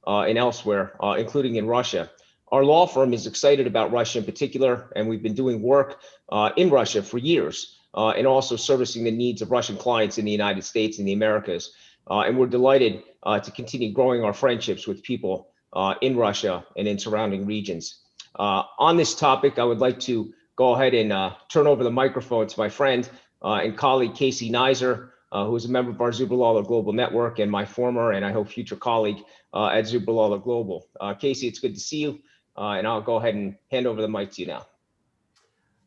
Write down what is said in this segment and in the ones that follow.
and elsewhere, including in Russia. Our law firm is excited about Russia in particular, and we've been doing work in Russia for years, and also servicing the needs of Russian clients in the United States and the Americas. And we're delighted to continue growing our friendships with people in Russia and in surrounding regions. On this topic, I would like to go ahead and turn over the microphone to my friend and colleague, Casey Neiser, who is a member of our Zuberlala Global Network and my former and I hope future colleague at Zuberlala Global. Casey, it's good to see you, and I'll go ahead and hand over the mic to you now.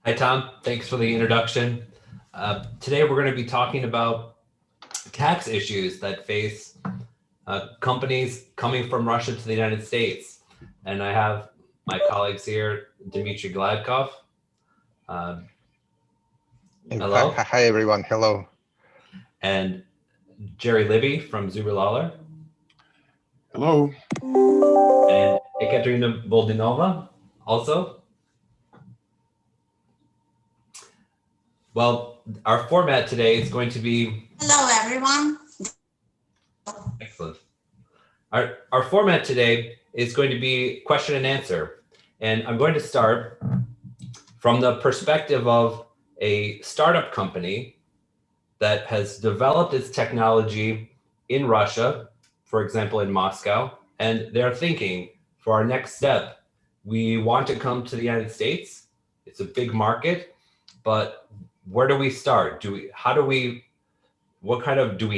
Hi, Tom. Thanks for the introduction. Today, we're going to be talking about tax issues that face companies coming from Russia to the United States. And I have my colleagues here, Dmitry Gladkov. Hello. Hi, everyone. Hello. And Jerry Libby from Zuberlala. Hello. And Ekaterina Voldinova also. Well, our format today is going to be... Hello, everyone. Excellent. Our format today is going to be question and answer. And I'm going to start from the perspective of a startup company that has developed its technology in Russia, for example, in Moscow, and they're thinking for our next step, we want to come to the United States. It's a big market, but where do we start? Do we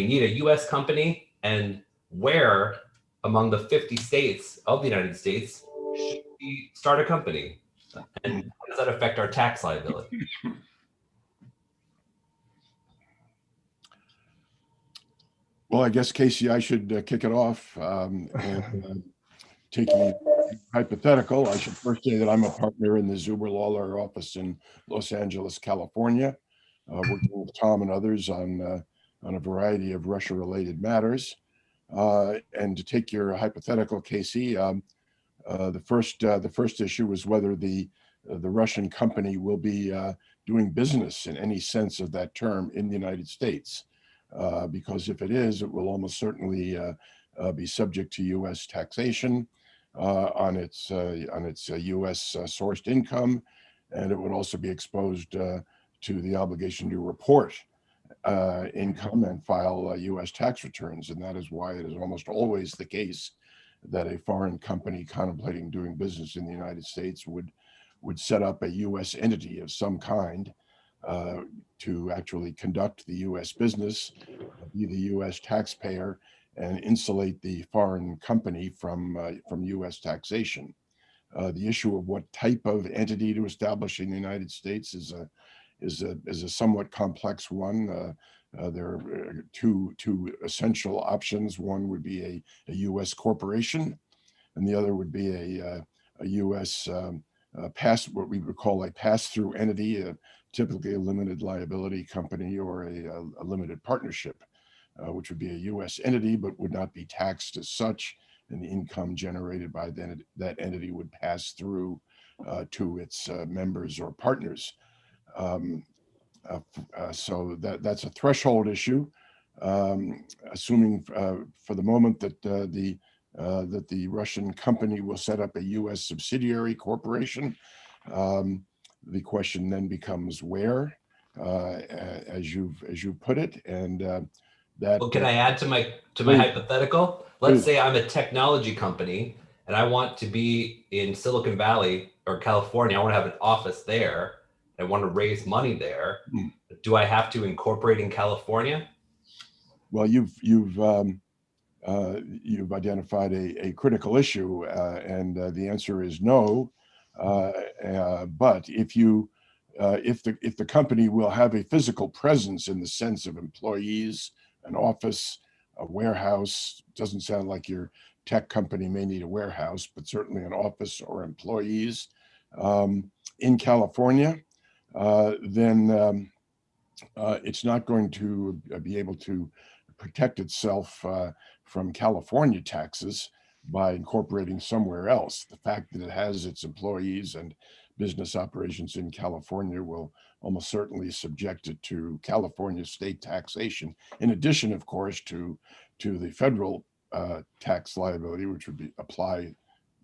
need a US company, and where among the 50 states of the United States should we start a company? And how does that affect our tax liability? Well, I guess, Casey, I should kick it off. Taking hypothetical, I should first say that I'm a partner in the Zuberlala office in Los Angeles, California, working with Tom and others on a variety of Russia-related matters. And to take your hypothetical, Casey, the first issue was whether the Russian company will be doing business in any sense of that term in the United States. Because if it is, it will almost certainly be subject to U.S. taxation on its U.S. sourced income, and it would also be exposed to the obligation to report income and file U.S. tax returns. And that is why it is almost always the case that a foreign company contemplating doing business in the United States would set up a U.S. entity of some kind to actually conduct the U.S. business, be the U.S. taxpayer, and insulate the foreign company from U.S. taxation. The issue of what type of entity to establish in the United States is a somewhat complex one. There are two essential options. One would be a U.S. corporation, and the other would be a U.S. What we would call a pass-through entity, typically a limited liability company or a limited partnership, which would be a U.S. entity but would not be taxed as such, and the income generated by that entity would pass through to its members or partners. So that's a threshold issue. Assuming for the moment that the Russian company will set up a U.S. subsidiary corporation, the question then becomes where, as you put it, and that. Well, can I add to my hypothetical? Let's say I'm a technology company and I want to be in Silicon Valley or California. I want to have an office there. I want to raise money there. Do I have to incorporate in California? Well, you've identified a critical issue, and the answer is no. But if the company will have a physical presence in the sense of employees, an office, a warehouse, doesn't sound like your tech company may need a warehouse, but certainly an office or employees in California, then it's not going to be able to protect itself from California taxes by incorporating somewhere else. The fact that it has its employees and business operations in California will almost certainly subject it to California state taxation, in addition, of course, to the federal tax liability, which would be apply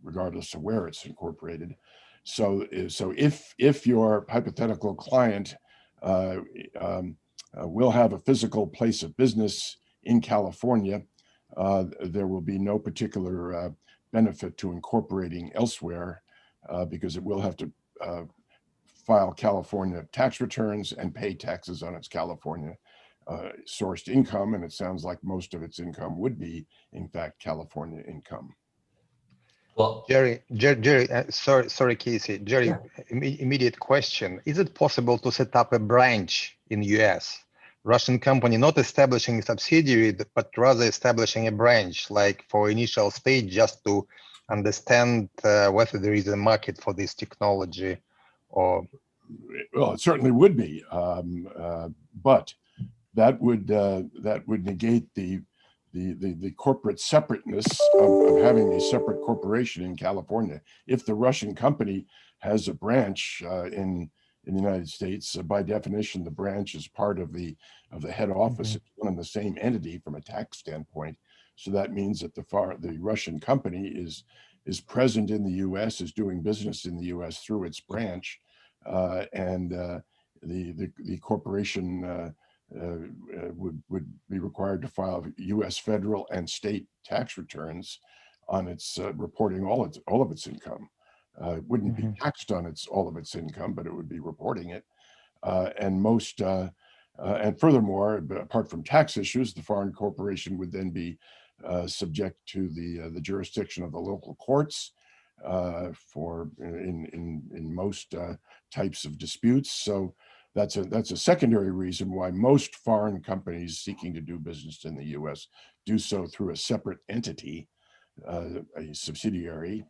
regardless of where it's incorporated. So if your hypothetical client will have a physical place of business in California, there will be no particular benefit to incorporating elsewhere because it will have to file California tax returns and pay taxes on its California sourced income. And it sounds like most of its income would be, in fact, California income. Well, Jerry, sorry, Casey. Jerry, immediate question. Is it possible to set up a branch in US? Russian company not establishing a subsidiary, but rather establishing a branch, like for initial stage, just to understand whether there is a market for this technology, or well, it certainly would be, but that would negate the corporate separateness of having a separate corporation in California. If the Russian company has a branch in the United States, by definition, the branch is part of the head office. It's one and the same entity from a tax standpoint. So that means that the Russian company is present in the U.S., is doing business in the U.S. through its branch, and the corporation would be required to file U.S. federal and state tax returns on its reporting all of its income. It wouldn't be taxed on all of its income, but it would be reporting it. And furthermore, apart from tax issues, the foreign corporation would then be subject to the jurisdiction of the local courts in most types of disputes. So that's a secondary reason why most foreign companies seeking to do business in the U.S. do so through a separate entity, a subsidiary,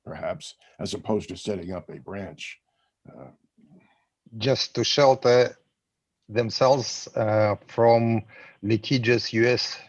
perhaps, as opposed to setting up a branch. just to shelter themselves from litigious US